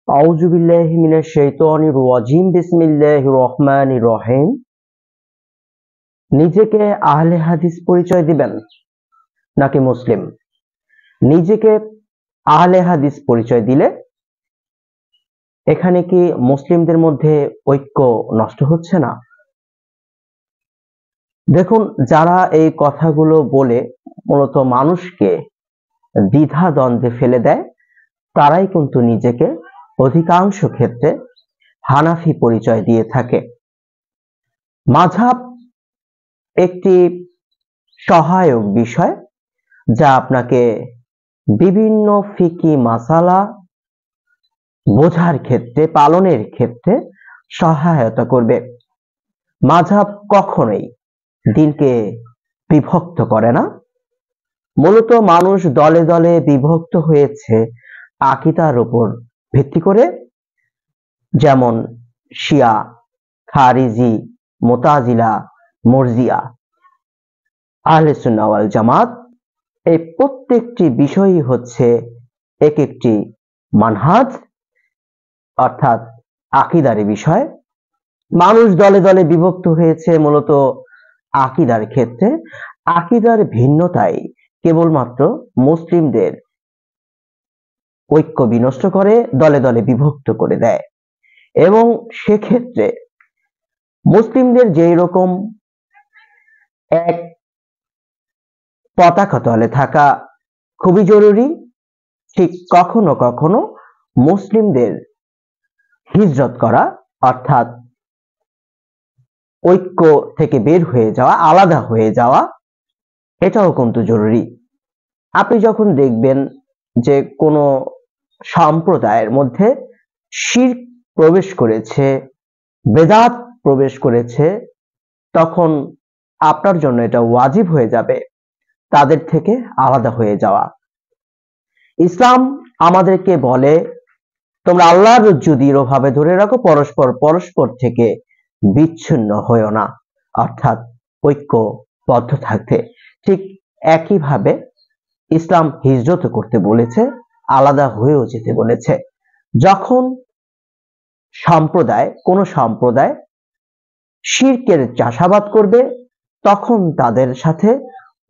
আউযু বিল্লাহি মিনাশ শাইতানির রাজিম বিসমিল্লাহির রহমানির রহিম। নিজেকে আহলে হাদিস পরিচয় দিবেন নাকি মুসলিম? নিজেকে আহলে হাদিস পরিচয় দিলে এখানে কি মুসলিমদের মধ্যে ঐক্য নষ্ট হচ্ছে না? দেখুন, যারা এই কথাগুলো বলে মূলত মানুষকে দ্বিধা দ্বন্দ্বে ফেলে দেয়, তারাই কিন্তু নিজেকে অধিকাংশ ক্ষেত্রে হানাফি পরিচয় দিয়ে থাকে। মাযহাব একটি সহায়ক বিষয় যা আপনাকে বিভিন্ন ফিকি মাসালা বোঝার ক্ষেত্রে, পালনের ক্ষেত্রে সহায়তা করবে। মাযহাব কখনোই দিনকে বিভক্ত করে না। মূলত মানুষ দলে দলে বিভক্ত হয়েছে আকীদার উপর ভিত্তি করে, যেমন শিয়া, খারিজি, মুতাজিলা, মুরজিয়া, আহলে সুন্নাহ ওয়াল জামাত। এই প্রত্যেকটি বিষয়ই হচ্ছে এক একটি মানহাজ, অর্থাৎ আকীদার বিষয়। মানুষ দলে দলে বিভক্ত হয়েছে মূলত আকীদার ক্ষেত্রে। আকীদার ভিন্নতাই কেবলমাত্র মুসলিমদের ঐক্য বিনষ্ট করে, দলে দলে বিভক্ত করে দেয়। এবং সেক্ষেত্রে মুসলিমদের যেই রকম এক পতাকা তলে থাকা খুবই জরুরি, ঠিক কখনো কখনো মুসলিমদের হিজরত করা, অর্থাৎ ঐক্য থেকে বের হয়ে যাওয়া, আলাদা হয়ে যাওয়া, এটাও কিন্তু জরুরি। আপনি যখন দেখবেন যে কোনো সম্প্রদায়ের মধ্যে শিরক প্রবেশ করেছে, বেদাত প্রবেশ করেছে, তখন আপনার জন্য এটা ওয়াজিব হয়ে যাবে তাদের থেকে আলাদা হয়ে যাওয়া। ইসলাম আমাদেরকে বলে, তোমরা আল্লাহর রজ্জু দৃঢ়ভাবে ধরে রাখো, পরস্পর পরস্পর থেকে বিচ্ছিন্ন হয়েও না, অর্থাৎ ঐক্যবদ্ধ থাকতে। ঠিক একইভাবে ইসলাম হিজরত করতে বলেছে, আলাদা হয়েও যেতে বলেছে। যখন কোনো সম্প্রদায় শিরকের চাষাবাদ করবে, তখন তাদের সাথে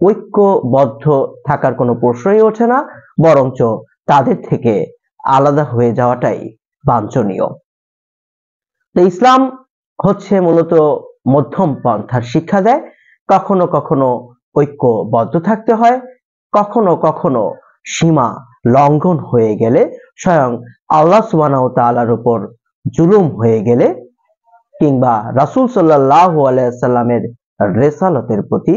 ঐক্যবদ্ধ থাকার কোনো প্রশ্নই ওঠে না, বরঞ্চ তাদের থেকে আলাদা হয়ে যাওয়াটাই বাঞ্ছনীয়। তো ইসলাম হচ্ছে মূলত মধ্যম পন্থার শিক্ষা দেয়। কখনো কখনো ঐক্যবদ্ধ থাকতে হয়, কখনো কখনো সীমা লঙ্ঘন হয়ে গেলে, স্বয়ং আল্লাহ সুবহানাহু ওয়া তাআলার উপর জুলুম হয়ে গেলে, কিংবা রাসূল সাল্লাল্লাহু আলাইহি ওয়াসাল্লামের রিসালাতের প্রতি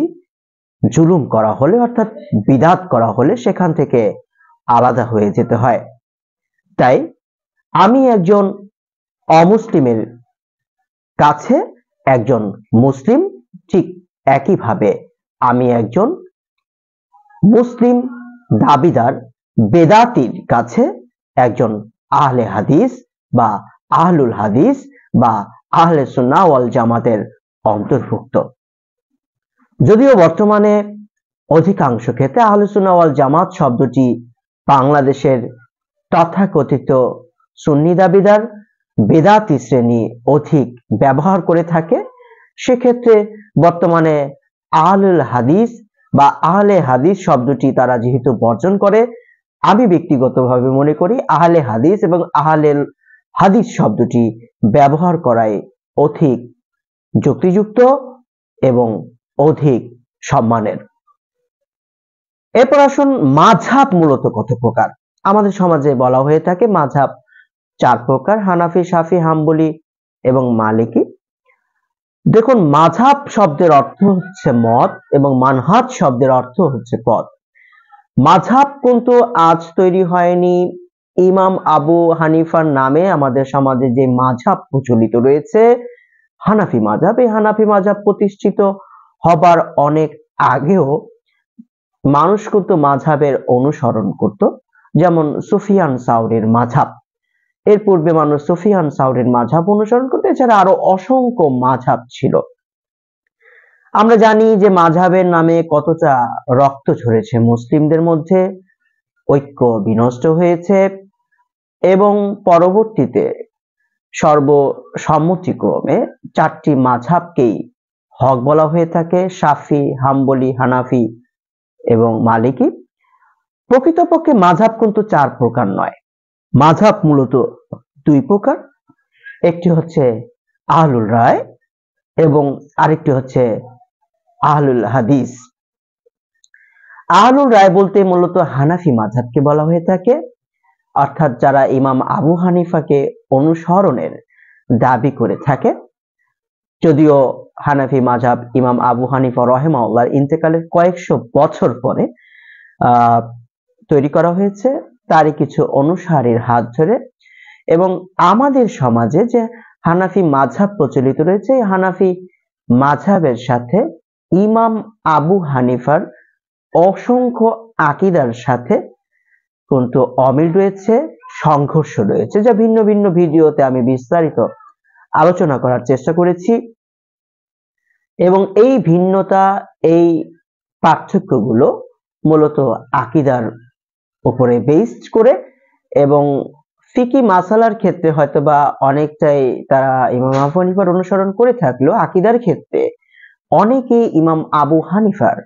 জুলুম করা হলে, অর্থাৎ বিদআত করা হলে, সেখান থেকে আলাদা হয়ে যেতে হয়। তাই আমি একজন অমুসলিমের কাছে একজন মুসলিম, ঠিক একইভাবে আমি একজন মুসলিম দাবিদার বেদাতির কাছে একজন আহলে হাদিস বা আহলুল হাদিস বা আহলে সুন্নাহ ওয়াল জামাতের অন্তর্ভুক্ত। যদিও বর্তমানে অধিকাংশ ক্ষেত্রে আহলে সুন্নাহ ওয়াল জামাত শব্দটি বাংলাদেশের তথাকথিত সুন্নি দাবিদার বেদাতি শ্রেণী অধিক ব্যবহার করে থাকে, সেক্ষেত্রে বর্তমানে আহলুল হাদিস বা আহলে হাদিস শব্দটি তারা যেহেতু বর্জন করে, আমি ব্যক্তিগতভাবে মনে করি আহলে হাদিস এবং আহলে হাদিস শব্দটি ব্যবহার করাই অধিক যুক্তিযুক্ত এবং অধিক সম্মানের। এরপর আসুন, মাযহাব মূলত কত প্রকার? আমাদের সমাজে বলা হয়ে থাকে মাযহাব 4 প্রকার: হানাফি, শাফি, হাম্বলি এবং মালিকি। দেখুন, মাযহাব শব্দের অর্থ হচ্ছে মত এবং মানহাজ শব্দের অর্থ হচ্ছে পথ। মাযহাব কিন্তু আজ তৈরি হয়নি। ইমাম আবু হানিফার নামে আমাদের সমাজে যে মাযহাব প্রচলিত রয়েছে হানাফি মাযহাব, এই হানাফি মাযহাব প্রতিষ্ঠিত হবার অনেক আগেও মানুষ কিন্তু মাযহাবের অনুসরণ করত, যেমন সুফিয়ান সাউরির মাযহাব। এর পূর্বে মানুষ সুফিয়ান সাউরির মাযহাব অনুসরণ করত, এছাড়া আরো অসংখ্য মাযহাব ছিল। আমরা জানি যে মাযহাবের নামে কতটা রক্ত ঝরেছে মুসলিমদের মধ্যে, ঐক্য বিনষ্ট হয়েছে। এবং পরবর্তীতে সর্বসম্মতিক্রমে 4টি মাযহাবকেই হক বলা হয়ে থাকে, শাফি, হাম্বলি, হানাফি এবং মালিকি। প্রকৃতপক্ষে মাযহাব কিন্তু 4 প্রকার নয়, মাযহাব মূলত 2 প্রকার। একটি হচ্ছে আহলুল রায় এবং আরেকটি হচ্ছে আহলুল হাদিস। আহলুল রায় বলতে মূলত হানাফি মাযহাবকে বলা হয়ে থাকে, অর্থাৎ যারা ইমাম আবু হানিফাকে অনুসরণের দাবি করে থাকে। যদিও হানাফি মাযহাব ইমাম আবু হানিফা রাহিমাহুল্লাহর ইন্তেকালের কয়েকশো বছর পরে তৈরি করা হয়েছে তারই কিছু অনুসারীর হাত ধরে, এবং আমাদের সমাজে যে হানাফি মাযহাব প্রচলিত রয়েছে, এই হানাফি মাযহাবের সাথে ইমাম আবু হানিফার অসংখ্য আকীদার সাথে কিন্তু অমিল রয়েছে, সংঘর্ষ রয়েছে, যা ভিন্ন ভিন্ন ভিডিওতে আমি বিস্তারিত আলোচনা করার চেষ্টা করেছি। এবং এই ভিন্নতা, এই পার্থক্যগুলো মূলত আকীদার উপরে বেসড করে, এবং ফিকি মাসালার ক্ষেত্রে হয়তোবা অনেকটাই তারা ইমাম আবু হানিফার অনুসরণ করে থাকলেও আকীদার ক্ষেত্রে অনেকে ইমাম আবু হানিফার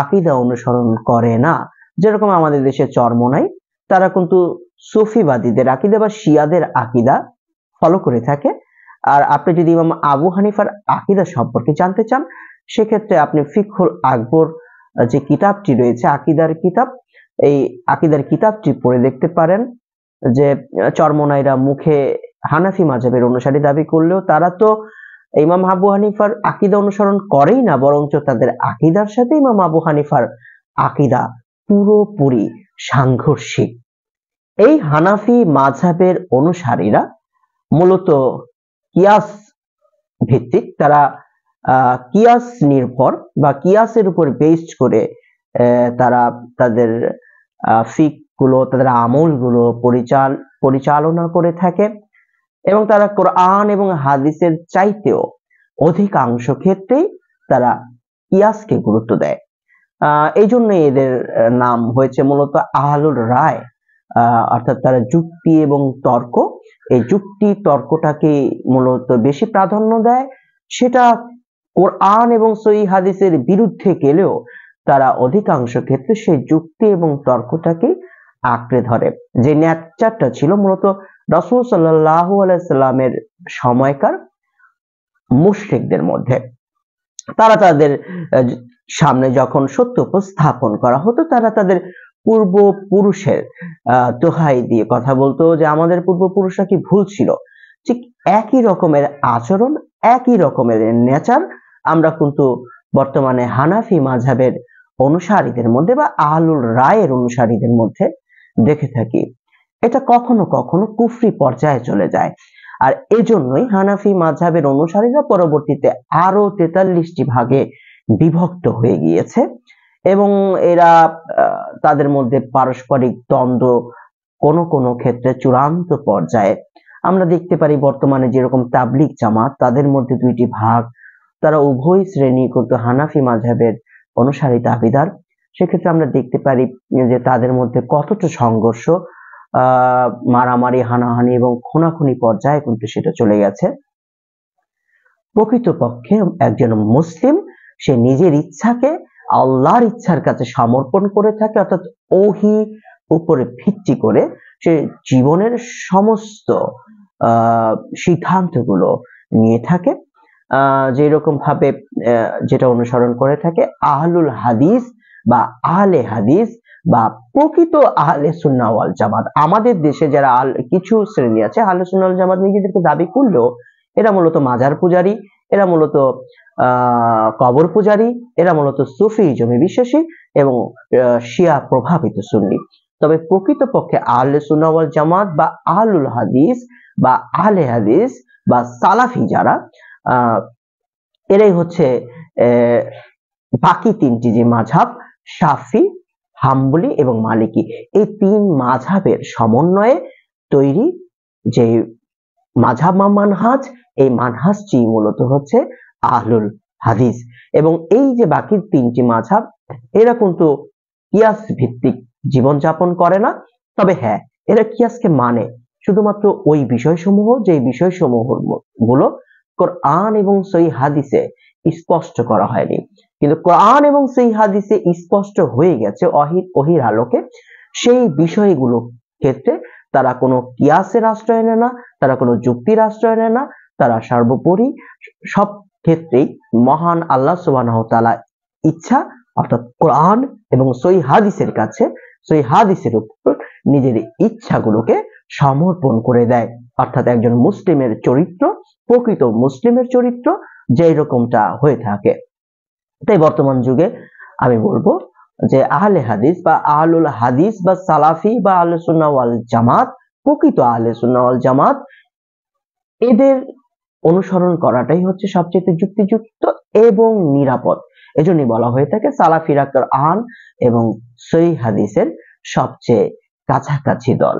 আকীদা অনুসরণ করে না। যেরকম আমাদের দেশে চরমোনাই, তারা কিন্তু সুফিবাদীদের আকীদা বা শিয়াদের আকীদা ফলো করে থাকে। আর আপনি যদি ইমাম আবু হানিফার আকীদা সম্পর্কে জানতে চান, সেক্ষেত্রে আপনি ফিকহুল আকবর যে কিতাবটি রয়েছে, আকীদার কিতাব, এই আকীদার কিতাবটি পড়ে দেখতে পারেন। যে চরমোনাইরা মুখে হানাফি মাযহাবের অনুসারী দাবি করলেও তারা তো ইমাম আবু হানিফার আকীদা অনুসরণ করেই না, বরঞ্চ তাদের আকীদার সাথে ইমাম আবু হানিফার আকীদা পুরোপুরি সাংঘর্ষিক। এই হানাফি মাযহাবের অনুসারীরা মূলত কিয়াস ভিত্তিক, তারা কিয়াস নির্ভর বা কিয়াসের উপর বেসড করে তারা তাদের ফিক গুলো, তাদের আমলগুলো পরিচালনা করে থাকে, এবং তারা কোরআন এবং হাদিসের চাইতেও অধিকাংশ ক্ষেত্রেই তারা কিয়াসকে গুরুত্ব দেয়। এই জন্য এদের নাম হয়েছে মূলত আহলুল রায়, অর্থাৎ তারা যুক্তি এবং তর্ক, এই যুক্তি তর্কটাকে মূলত বেশি প্রাধান্য দেয়। সেটা কোরআন এবং সহিহ হাদিসের বিরুদ্ধে গেলেও তারা অধিকাংশ ক্ষেত্রে সেই যুক্তি এবং তর্কটাকে আঁকড়ে ধরে, যে নেচারটা ছিল মূলত রাসূল সাল্লাল্লাহু আলাইহি সাল্লামের সময়কার মুশরিকদের মধ্যে। তারা তাদের সামনে যখন সত্য উপস্থাপন করা হতো, তারা তাদের পূর্বপুরুষের দোহাই দিয়ে কথা বলতো যে আমাদের পূর্বপুরুষরা কি ভুল ছিল। ঠিক একই রকমের আচরণ, একই রকমের নেচার আমরা কিন্তু বর্তমানে হানাফি মাযহাবের অনুসারীদের মধ্যে বা আহলুল রায়ের অনুসারীদের মধ্যে দেখে থাকি। এটা কখনো কখনো কুফরি পর্যায়ে চলে যায়। আর এজন্যই হানাফি মাযহাবের অনুসারীরা পরবর্তীতে আরো 43টি ভাগে বিভক্ত হয়ে গিয়েছে, এবং এরা তাদের মধ্যে পারস্পরিক দ্বন্দ্ব কোনো কোনো ক্ষেত্রে চূড়ান্ত পর্যায়ে আমরা দেখতে পারি। বর্তমানে যেরকম তাবলিগ জামাত, তাদের মধ্যে 2টি ভাগ, তারা উভয় শ্রেণী কিন্তু হানাফি মাযহাবের অনুসারী দাবিদার। সেক্ষেত্রে আমরা দেখতে পারি যে তাদের মধ্যে কতটা সংঘর্ষ, মারামারি, হানাহানি এবং খুনাখুনি পর্যায়ে কিন্তু সেটা চলে গেছে। প্রকৃতপক্ষে একজন মুসলিম সে নিজের ইচ্ছাকে আল্লাহর ইচ্ছার কাছে সমর্পণ করে থাকে, অর্থাৎ ওহী উপরে ভিত্তি করে সে জীবনের সমস্ত সিদ্ধান্তগুলো নিয়ে থাকে, যেরকম ভাবে যেটা অনুসরণ করে থাকে আহলুল হাদিস বা আহলে হাদিস বা প্রকৃত আহলে সুন্নাহ ওয়াল জামাত। আমাদের দেশে যারা কিছু শ্রেণী আছে আহলে সুন্নাহ ওয়াল জামাত নিজেদেরকে দাবি করলেও এরা মূলত মাজার পূজারী, এরা মূলত কবর পূজারী, এরা মূলত সুফিজমে বিশ্বাসী এবং শিয়া প্রভাবিত সুন্নি। তবে প্রকৃতপক্ষে আহলে সুন্নাহ ওয়াল জামাত বা আহলুল হাদিস বা আহলে হাদিস বা সালাফি যারা, এরাই হচ্ছে বাকি 3টি যে মাযহাব, শাফি, হাম্বলি এবং মালিকি, এই 3 মাযহাবের সমন্বয়ে তৈরি যে মাযহাব বা মানহাজ, এই মানহাজটি মূলত হচ্ছে আহলুল হাদিস। এবং এই যে বাকি 3টি মাযহাব, এরা কিন্তু কিয়াস ভিত্তিক জীবনযাপন করে না, তবে হ্যাঁ এরা কিয়াসকে মানে। শুধুমাত্র ওই বিষয়সমূহ, যে বিষয়সমূহ গুলো কোরআন এবং সহিহ হাদিসে স্পষ্ট করা হয়নি, কিন্তু কোরআন এবং সহিহ হাদিসে স্পষ্ট হয়ে গেছে ওহীর আলোকে, সেই বিষয়গুলো ক্ষেত্রে তারা কোনো কিয়াসের আশ্রয় নেয় না, তারা কোনো যুক্তির আশ্রয় নেয় না, তারা সর্বোপরি সব ক্ষেত্রেই মহান আল্লাহ সুবহানাহু ওয়া তাআলা ইচ্ছা অর্থাৎ কোরআন এবং সহিহ হাদিসের কাছে, সহিহ হাদিসের উপর নিজের ইচ্ছাগুলোকে সমর্পণ করে দেয়। অর্থাৎ একজন মুসলিমের চরিত্র, প্রকৃত মুসলিমের চরিত্র যেই রকমটা হয়ে থাকে। তাই বর্তমান যুগে আমি বলবো যে আহলে হাদিস বা আহলুল হাদিস বা সালাফি বা আহলে সুন্নাহ ওয়াল জামাত, প্রকৃত আহলে সুন্নাহ ওয়াল জামাত, এদের অনুসরণ করাটাই হচ্ছে সবচেয়ে যুক্তিযুক্ত এবং নিরাপদ। এজন্যই বলা হয়ে থাকে সালাফিরা কোরআন এবং সহিহ হাদিসের সবচেয়ে কাছাকাছি দল।